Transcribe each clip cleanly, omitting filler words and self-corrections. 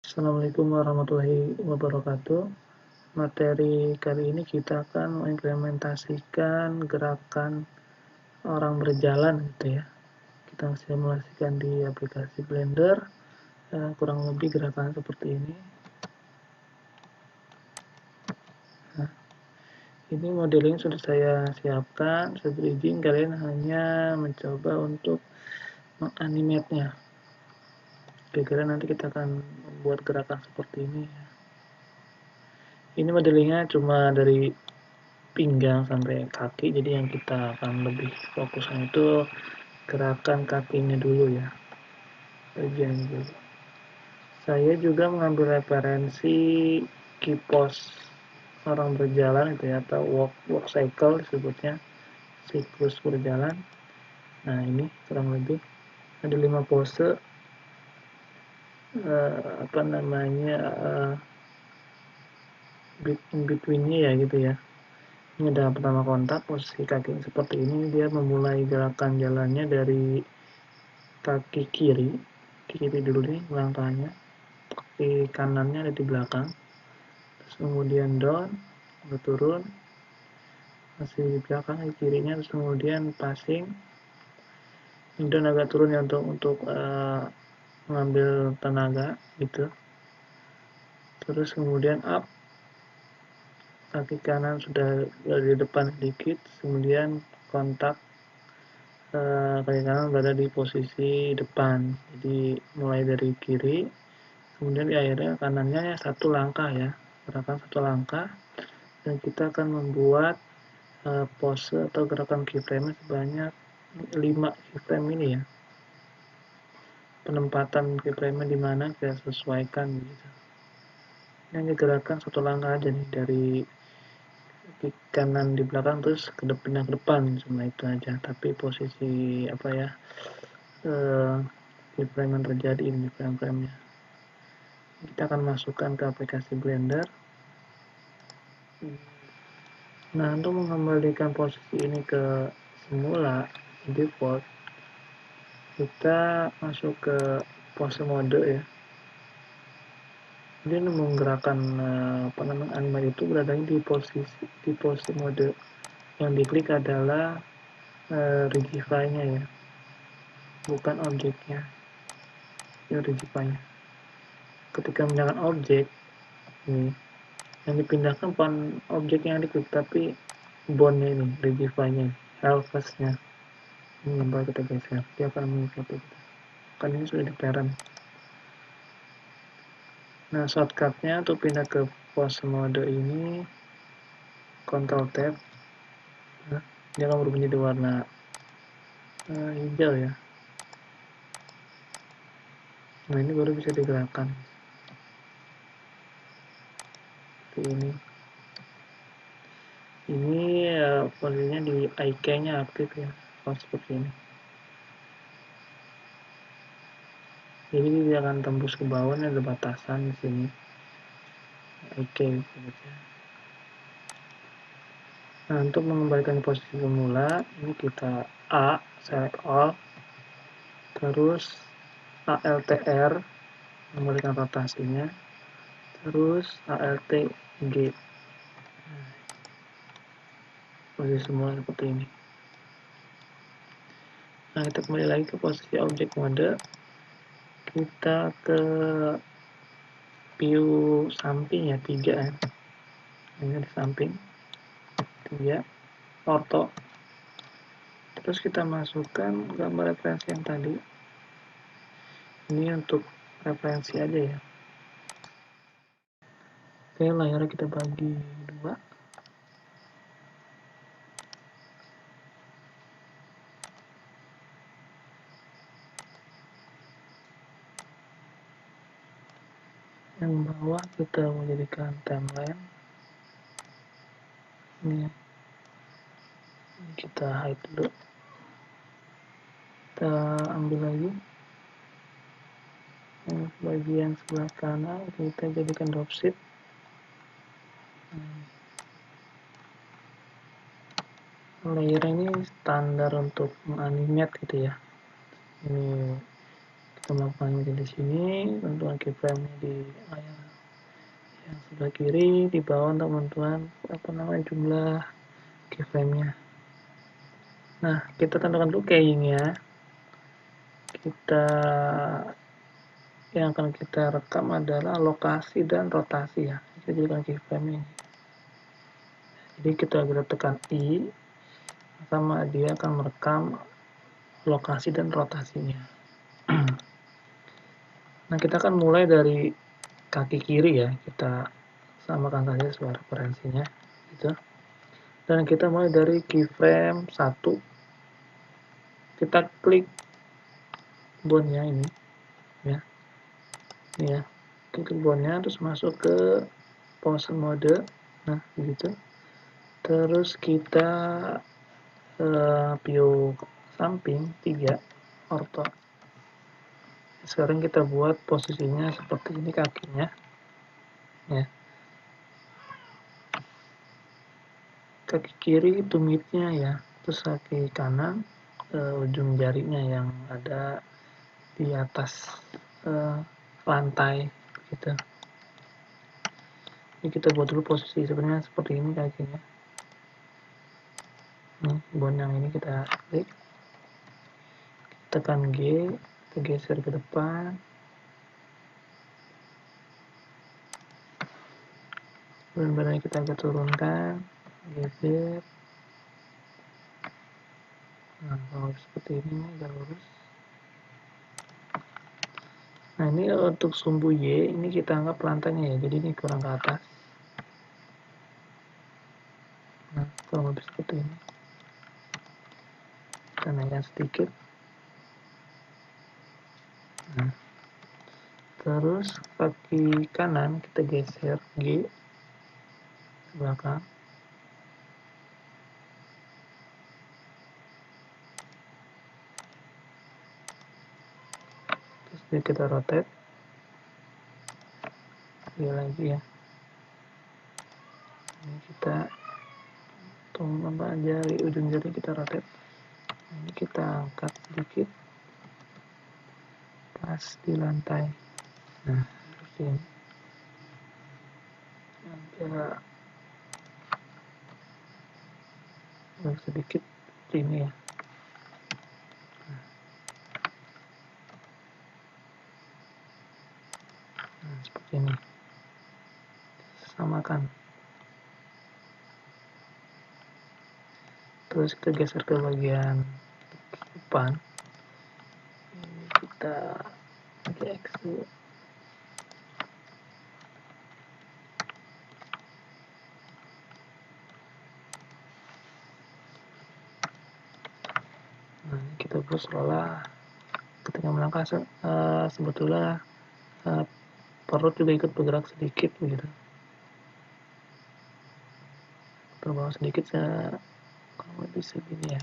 Assalamualaikum warahmatullahi wabarakatuh. Materi kali ini kita akan mengimplementasikan gerakan orang berjalan gitu ya. Kita simulasikan di aplikasi Blender, kurang lebih gerakan seperti ini. Nah, ini modeling sudah saya siapkan. Saya berizin kalian hanya mencoba untuk menganimate-nya. Kira-kira nanti kita akan membuat gerakan seperti ini. Ini modelingnya cuma dari pinggang sampai kaki, jadi yang kita akan lebih fokuskan itu gerakan kakinya dulu ya, bagian dulu. Saya juga mengambil referensi kipos orang berjalan itu ya, atau walk cycle disebutnya, siklus berjalan. Nah ini kurang lebih ada 5 pose in between-nya ya gitu ya. Ini ada pertama kontak, posisi kaki seperti ini, dia memulai gerakan jalannya dari kaki kiri dulu nih langkahnya, kaki kanannya ada di belakang, terus kemudian down, turun, masih di belakang kaki kirinya, terus kemudian passing, dan agak turun ya untuk mengambil tenaga gitu, terus kemudian up, kaki kanan sudah di depan sedikit, kemudian kontak, kaki kanan berada di posisi depan, jadi mulai dari kiri, kemudian di akhirnya kanannya satu langkah ya, gerakan satu langkah, dan kita akan membuat pose atau gerakan keyframe sebanyak 5 keyframe ini ya. Penempatan keyframe di mana kita sesuaikan gitu. Ini gerakan satu langkah aja nih, dari kaki kanan di belakang terus ke depan cuma itu aja, tapi posisi apa ya, keyframe yang terjadi ini frame-nya. Kita akan masukkan ke aplikasi Blender. Nah, untuk mengembalikan posisi ini ke semula default, kita masuk ke pose mode ya. Dia menggerakkan animasi itu berada di pose mode. Yang diklik adalah Regify-nya ya, bukan objeknya. Ini Regify-nya. Ketika menyalakan objek, ini yang dipindahkan bukan objek yang diklik, tapi bone-nya ini, Regify-nya, helpless-nya. Ini yang bakal kita geser, dia akan mengikuti kita. Kan ini sudah di parent. Nah, shortcut-nya untuk pindah ke pose mode ini Ctrl Tab. Nah, dia akan berubah menjadi warna hijau ya. Nah, ini baru bisa digerakkan seperti ini posisinya di IK-nya aktif ya, seperti ini. Jadi dia akan tembus ke bawah, ada batasan di sini IK gitu. Nah, untuk mengembalikan posisi semula, ini kita select all, terus ALTR, mengembalikan rotasinya, terus ALT G. Posisi semula seperti ini. Nah, kita kembali lagi ke posisi objek mode, kita ke view samping ya, 3 ya. Ini di samping 3, orto, terus kita masukkan gambar referensi yang tadi. Ini untuk referensi aja ya. Oke, layarnya kita bagi 2. Yang bawah kita menjadikan timeline. Ini kita hide dulu. Kita ambil lagi. Yang bagian sebelah kanan kita jadikan dropshift. Layer ini standar untuk menganimate gitu ya. Ini kita melakukannya di sini, tentukan keyframe-nya di layar yang sebelah kiri, di bawah teman-teman jumlah keyframe-nya. Nah, kita tentukan dulu keying-nya. Yang akan kita rekam adalah lokasi dan rotasi ya. Kita jadikan keyframe ini. Jadi kita tekan I, sama dia akan merekam lokasi dan rotasinya. Nah, kita akan mulai dari kaki kiri ya, kita samakan saja sesuai referensinya gitu. Dan kita mulai dari keyframe 1. Kita klik bondnya ini ya. Ini ya. Klik bondnya terus masuk ke pose mode. Nah, begitu. Terus kita view samping 3 ortho. Sekarang kita buat posisinya seperti ini kakinya ya. Kaki kiri tumitnya ya, terus kaki kanan ujung jarinya yang ada di atas lantai gitu. Ini kita buat dulu posisi sebenarnya seperti ini kakinya. Nih, bond yang ini kita klik, tekan G, kita geser ke depan. Badannya kita agak turunkan, geser. Nah, kalau seperti ini agak lurus. Nah, ini untuk sumbu Y, ini kita anggap lantainya ya, jadi ini kurang ke atas. Nah, kurang lebih seperti ini. Kita naikkan sedikit. Nah, terus kaki kanan kita geser G ke belakang. Terus kita rotate. Dia lagi ya. Ini kita jari ujung jari kita rotate. Ini kita angkat sedikit pas di lantai. Nah, seperti ini. Agak sedikit seperti ini ya. Nah, seperti ini. Samakan. Terus kita geser ke bagian depan. Ini kita X dulu. Nah, kita buat seolah ketika melangkah sebetulnya perut juga ikut bergerak sedikit begitu. Terbawah sedikit kalau lebih segini ya.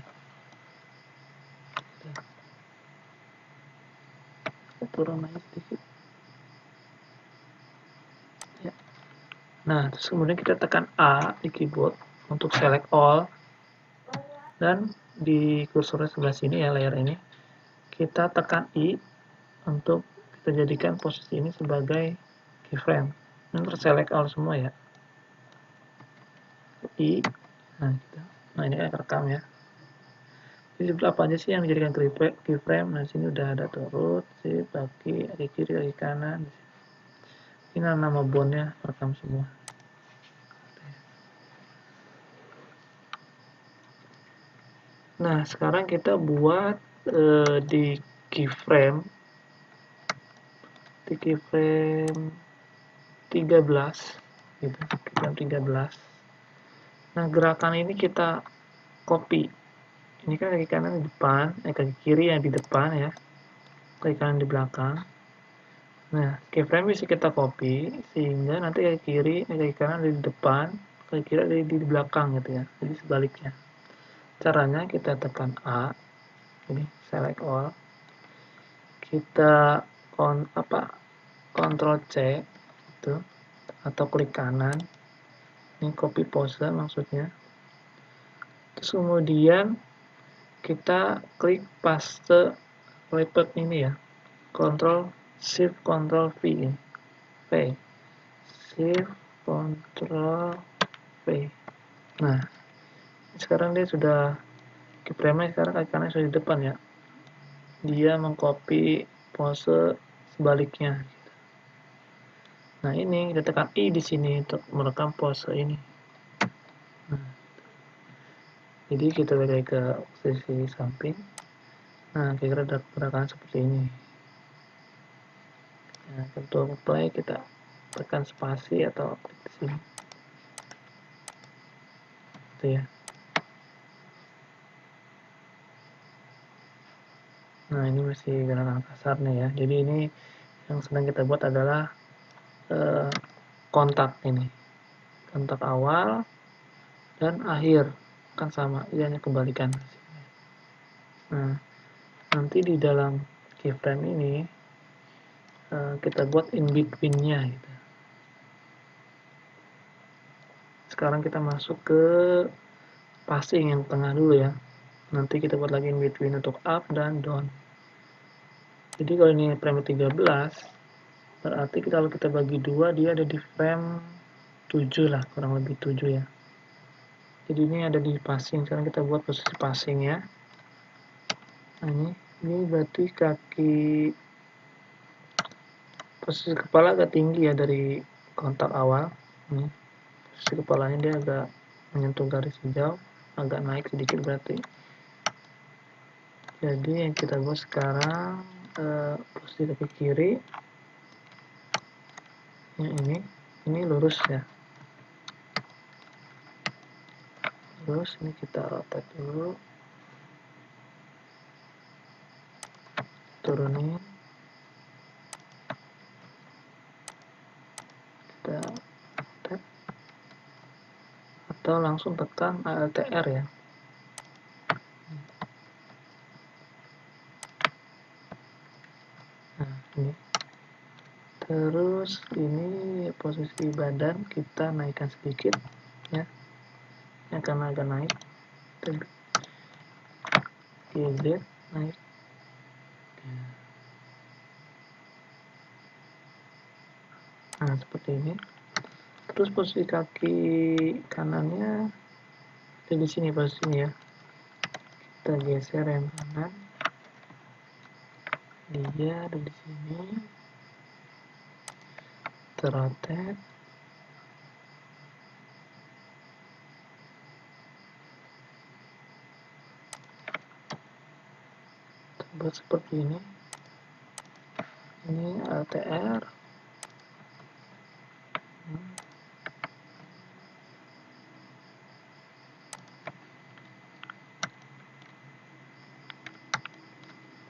Kita turun lagi sedikit. Ya. Nah, terus kemudian kita tekan A di keyboard untuk select all. Dan di kursornya sebelah sini ya, layar ini, kita tekan I untuk kita jadikan posisi ini sebagai keyframe. Ini terselect all semua ya. I. Nah ini kayak rekam ya. Jadi apa aja sih yang dijadikan keyframe? Nah sini udah ada turut, sip, kaki kiri, kaki kanan. Ini nama bondnya rekam semua. Nah sekarang kita buat di keyframe 13 gitu, keyframe 13. Nah gerakan ini kita copy. Ini kan kaki kanan di depan, kaki kiri yang di depan ya, kaki kanan di belakang. Nah, keyframe bisa kita copy sehingga nanti kaki kiri, kaki kanan ada di depan, kaki kiri ada di belakang gitu ya. Jadi sebaliknya. Caranya kita tekan A, ini select all. Kita Ctrl C itu atau klik kanan. Ini copy pose maksudnya. Terus kemudian kita klik paste repeat ini ya. Shift Ctrl V, Shift Ctrl V. Nah, sekarang dia sudah keyframe-nya sekarang kaki kanan sudah di depan ya. Dia mengcopy pose sebaliknya. Nah, ini kita tekan I di sini untuk merekam pose ini. Nah, jadi kita balik ke posisi samping. Nah, kira-kira ada gerakan seperti ini. Nah, untuk play kita tekan spasi atau klik di sini. Itu ya. Nah, ini masih gerakan kasarnya ya. Jadi ini yang sedang kita buat adalah kontak ini. Kontak awal dan akhir kan sama, ini hanya kebalikan. Nah, nanti di dalam keyframe ini kita buat in between-nya gitu. Sekarang kita masuk ke passing yang tengah dulu ya. Nanti kita buat lagi in between untuk up dan down. Jadi kalau ini frame 13, berarti kalau kita bagi dua, dia ada di frame 7 lah, kurang lebih 7 ya. Jadi ini ada di passing. Sekarang kita buat posisi passing ya. Nah, ini berarti posisi kepala agak tinggi ya dari kontak awal. Ini posisi kepalanya dia agak menyentuh garis hijau, agak naik sedikit berarti. Jadi yang kita buat sekarang posisi kaki kiri yang ini lurus ya. Terus ini kita rotate dulu, turunin, kita rotate, atau langsung tekan ALTR ya. Nah, ini. Terus ini posisi badan kita naikkan sedikit ya. Ini akan agak naik. GZ naik. Nah, seperti ini. Terus posisi kaki kanannya ada di sini posisinya ya. Kita geser yang kanan. Dia ada di sini. Rotate. Buat seperti ini. Ini ALTR.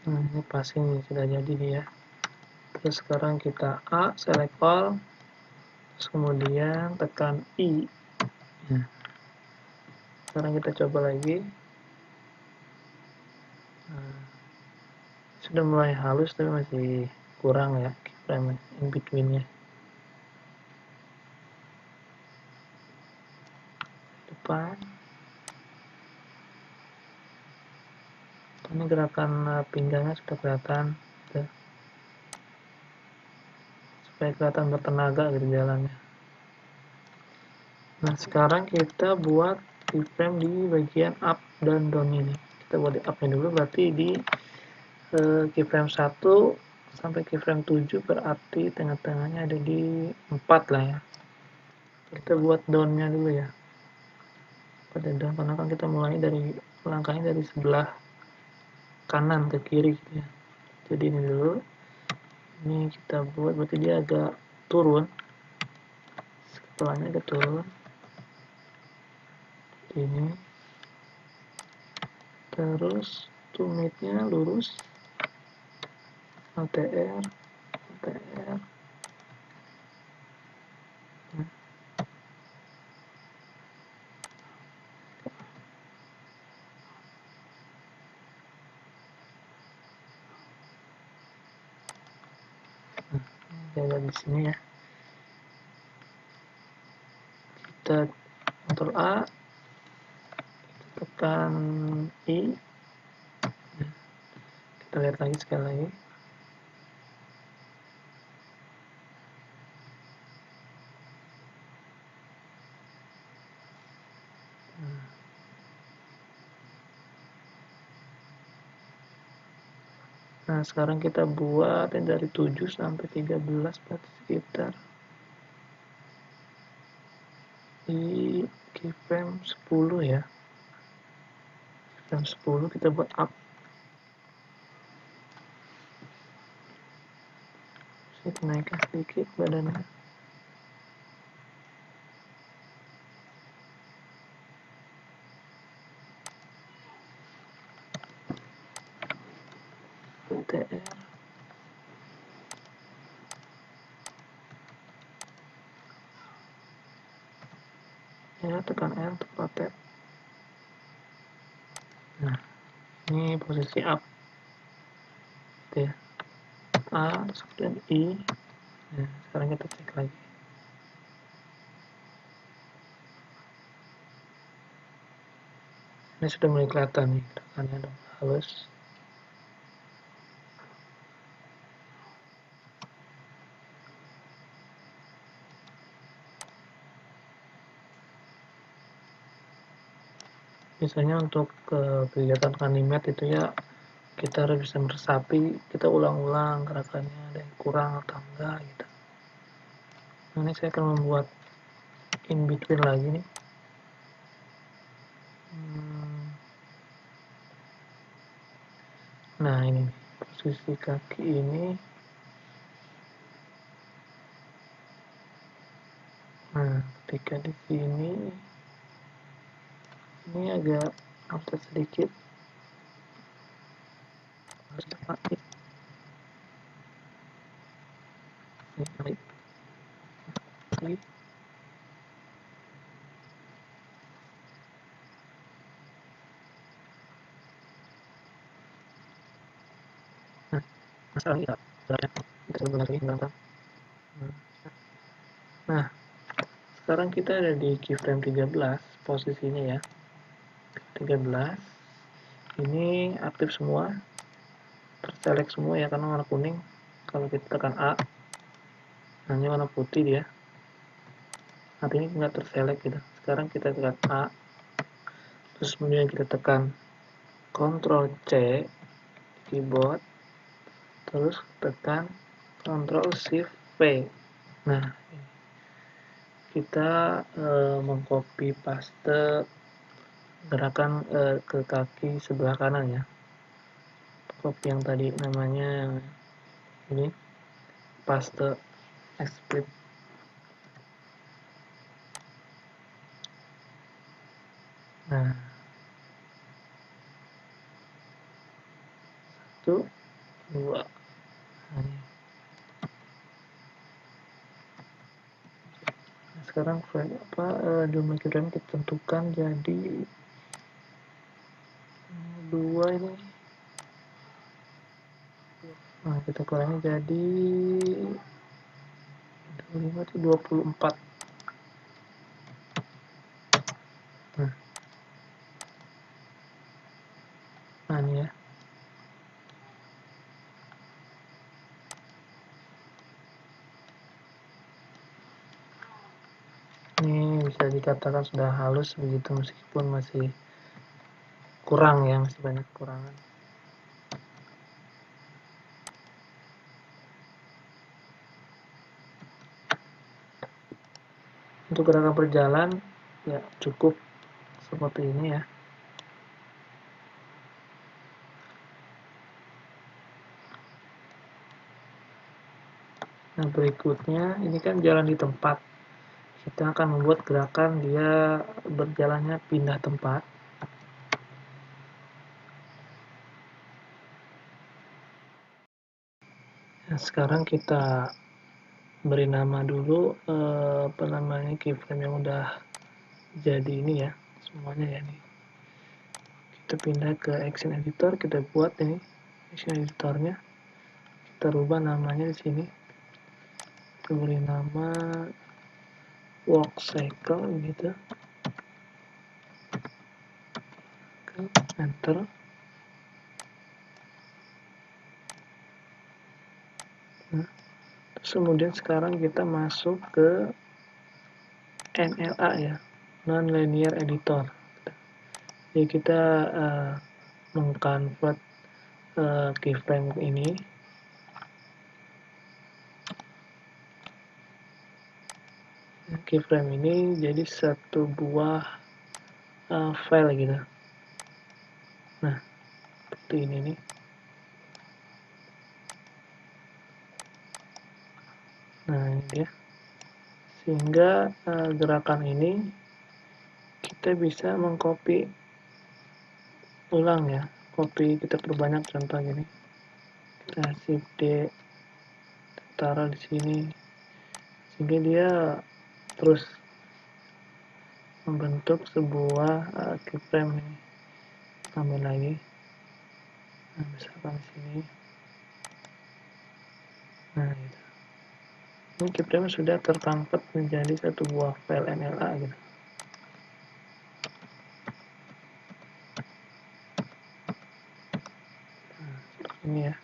Nah, ini passing sudah jadi dia. Terus sekarang kita select all, terus kemudian tekan I. Nah, sekarang kita coba lagi. Nah, sudah mulai halus tapi masih kurang ya keyframe in between-nya. Depan. Ini gerakan pinggangnya sudah kelihatan. Gitu. Supaya kelihatan bertenaga gitu jalannya. Nah, sekarang kita buat keyframe di bagian up dan down ini. Kita buat di up-nya dulu, berarti di keyframe 1 sampai keyframe 7 berarti tengah-tengahnya ada di 4 lah ya. Kita buat down-nya dulu ya. Pada down, karena kan kita mulai dari langkahnya dari sebelah kanan ke kiri gitu ya. Jadi ini dulu. Ini kita buat berarti dia agak turun. Kepalanya agak turun. Ini. Terus tumit-nya lurus. ATR. Jalan di sini ya. Kita Ctrl A, tekan I. Kita lihat lagi sekali lagi. Nah, sekarang kita buat dari 7 sampai 13, berarti sekitar di keyframe 10 ya. Keyframe 10 kita buat up. Kita naikkan sedikit badannya. TR. Ya, tekan R untuk rotate. Nah, ini posisi up. Gitu ya. A, terus kemudian I. Nah, sekarang kita cek lagi. Ini sudah mulai kelihatan nih gerakannya dong, halus. Biasanya untuk kegiatan animate itu ya kita harus bisa meresapi, kita ulang-ulang gerakannya, ada yang kurang atau enggak gitu. Nah, ini saya akan membuat in between lagi nih. Nah, ini posisi kaki ini. Nah, ketika di sini ini agak offset sedikit. Harus tepat. Ini baik. Lagi. Nah, masalah kita coba lagi belakang. Nah, sekarang kita ada di keyframe 13 posisinya ya. 13 ini aktif semua, terselect semua ya karena warna kuning. Kalau kita tekan A, hanya warna putih dia, artinya nggak terselect gitu. Sekarang kita tekan A, terus kemudian kita tekan Ctrl C keyboard, terus tekan Ctrl Shift V. Nah, kita mengcopy paste gerakan ke kaki sebelah kanan ya. Copy yang tadi namanya ini paste split. Nah, 1, 2. Nah, sekarang frame jumlah frame kita tentukan jadi 2 ini. Nah, kita kurangi jadi 25 itu 24. Nah, ini ya. Ini bisa dikatakan sudah halus begitu, meskipun masih kurang ya, masih banyak kekurangan. Untuk gerakan berjalan ya cukup seperti ini ya. Nah, berikutnya ini kan jalan di tempat. Kita akan membuat gerakan dia berjalannya pindah tempat. Nah, sekarang kita beri nama dulu apa namanya keyframe yang udah jadi ini ya, semuanya ya nih. Kita pindah ke action editor, kita buat ini action editornya. Kita rubah namanya di sini. Kita beri nama walk cycle gitu. Enter. Nah, terus kemudian sekarang kita masuk ke NLA ya, non-linear editor. Jadi kita mengconvert keyframe ini. Keyframe ini jadi satu buah file gitu. Nah, seperti ini nih. Nah, ini dia. Sehingga gerakan ini kita bisa mengcopy ulang ya. Copy kita perbanyak, contoh gini. Kita shift D, taruh di sini. Sehingga dia terus membentuk sebuah keyframe ini. Tambah lagi. Nah, misalkan di sini. Nah, gitu. Ini keyframe sudah terconvert menjadi satu buah file NLA gitu. Nah, seperti ini ya.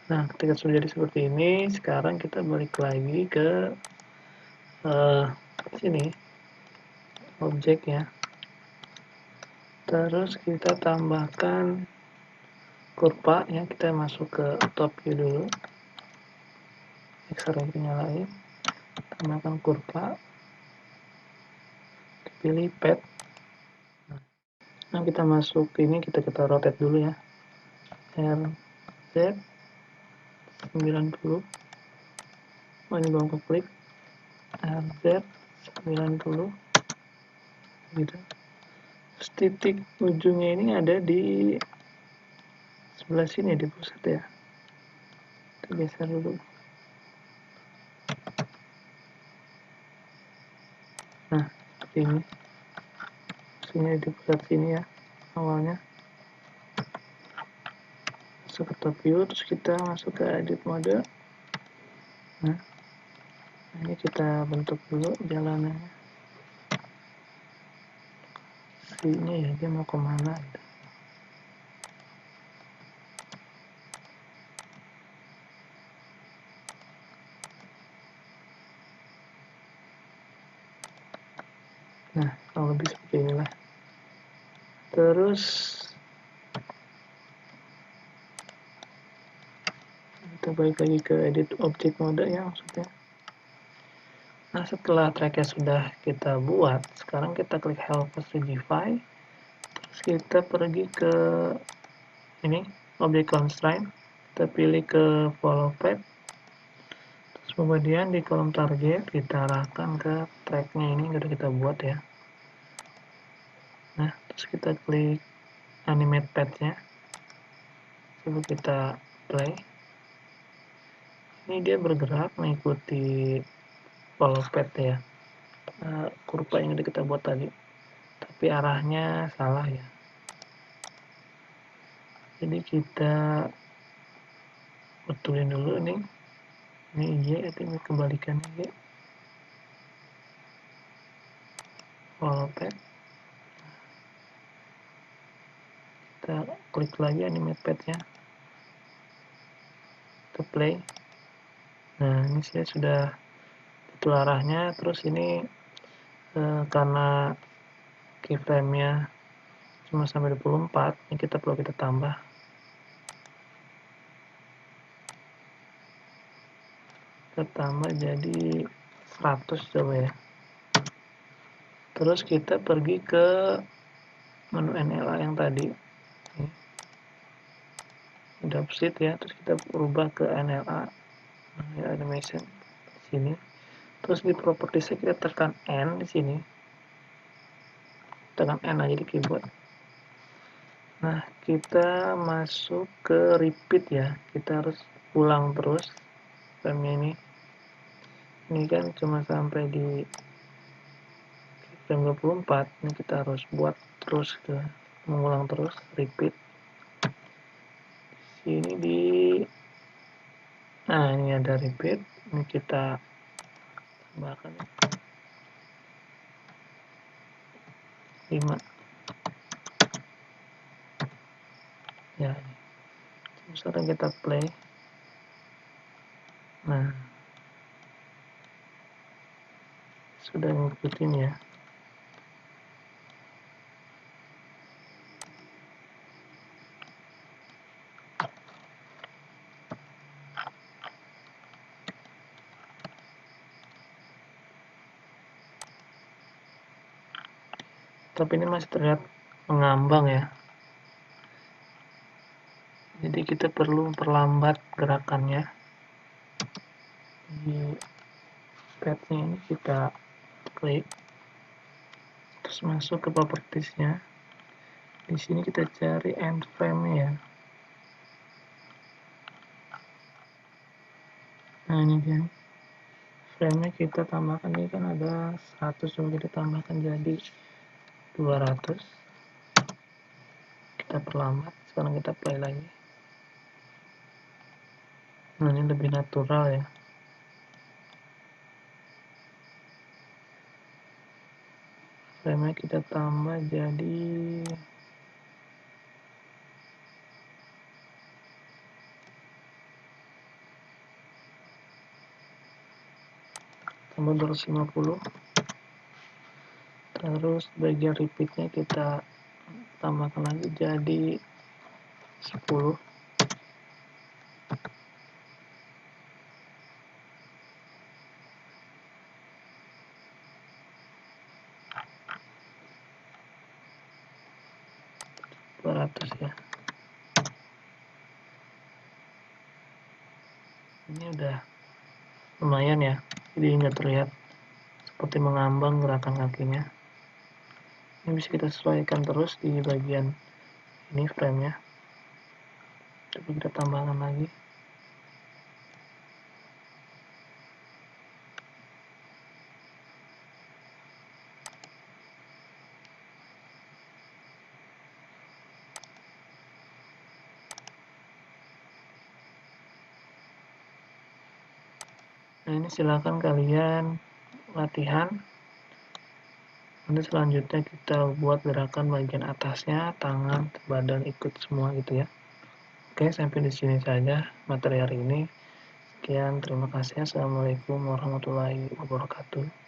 Nah, ketika sudah jadi seperti ini, sekarang kita balik lagi ke sini, objek ya. Terus kita tambahkan kurva ya, kita masuk ke top view dulu. X-ray nyalain, tambahkan kurva, pilih pad. Nah, kita masuk ini, kita rotate dulu ya. RZ 90. Oh, ini belum klik. RZ 90 gitu. Terus titik ujungnya ini ada di sebelah sini di pusat ya. Kita geser dulu. Nah, seperti ini. Sini di pusat sini ya awalnya. Masuk ke top view, terus kita masuk ke edit mode. Nah, ini kita bentuk dulu jalanannya. Sini ya, dia mau kemana gitu. Nah, kalau lebih seperti inilah. Terus kita balik lagi ke edit object mode ya maksudnya. Nah, setelah tracknya sudah kita buat, sekarang kita klik help Regify. Terus kita pergi ke ini, object constraint. Kita pilih ke follow path. Terus kemudian di kolom target kita arahkan ke tracknya ini yang sudah kita buat ya. Nah, terus kita klik animate path-nya. Coba kita play. Ini dia bergerak mengikuti follow path ya. Kurva yang udah kita buat tadi. Tapi arahnya salah ya. Jadi kita betulin dulu nih. Ini Y, ini kebalikannya Y. Follow path. Kita klik lagi animate path-nya. Kita play. Nah, ini saya sudah betul arahnya. Terus ini karena keyframe-nya cuma sampai 24, ini kita perlu kita tambah. Kita tambah jadi 100 coba ya. Terus kita pergi ke menu NLA yang tadi. Dropsheet ya, terus kita berubah ke NLA animation sini. Terus di properties kita tekan N di sini. Tekan N aja di keyboard. Nah, kita masuk ke repeat ya. Kita harus ulang terus frame ini. Ini kan cuma sampai di frame 24. Ini kita harus buat terus ke mengulang terus, repeat. Sini di nah, ini ada repeat. Ini kita tambahkan 5 ya. Sekarang kita play. Nah, sudah ngikutin ya. tapi ini masih terlihat mengambang ya. Jadi kita perlu memperlambat gerakannya. Di padnya ini kita klik, terus masuk ke propertiesnya. Di sini kita cari end frame ya. Nah ini dia. Frame-nya kita tambahkan, ini kan ada 100, coba kita tambahkan jadi 200. Kita perlambat, sekarang kita play lagi. Nah ini lebih natural ya. Frame-nya kita tambah jadi 250. Terus bagian repeatnya kita tambahkan lagi jadi 10. Ya. Ini udah lumayan ya, jadi nggak terlihat seperti mengambang gerakan kakinya. Ini bisa kita sesuaikan terus di bagian ini frame-nya. Tapi kita tambahkan lagi. Nah ini silakan kalian latihan. Nanti selanjutnya kita buat gerakan bagian atasnya, tangan, badan ikut semua gitu ya. Oke, sampai di sini saja materi hari ini. Sekian, terima kasih. Assalamualaikum warahmatullahi wabarakatuh.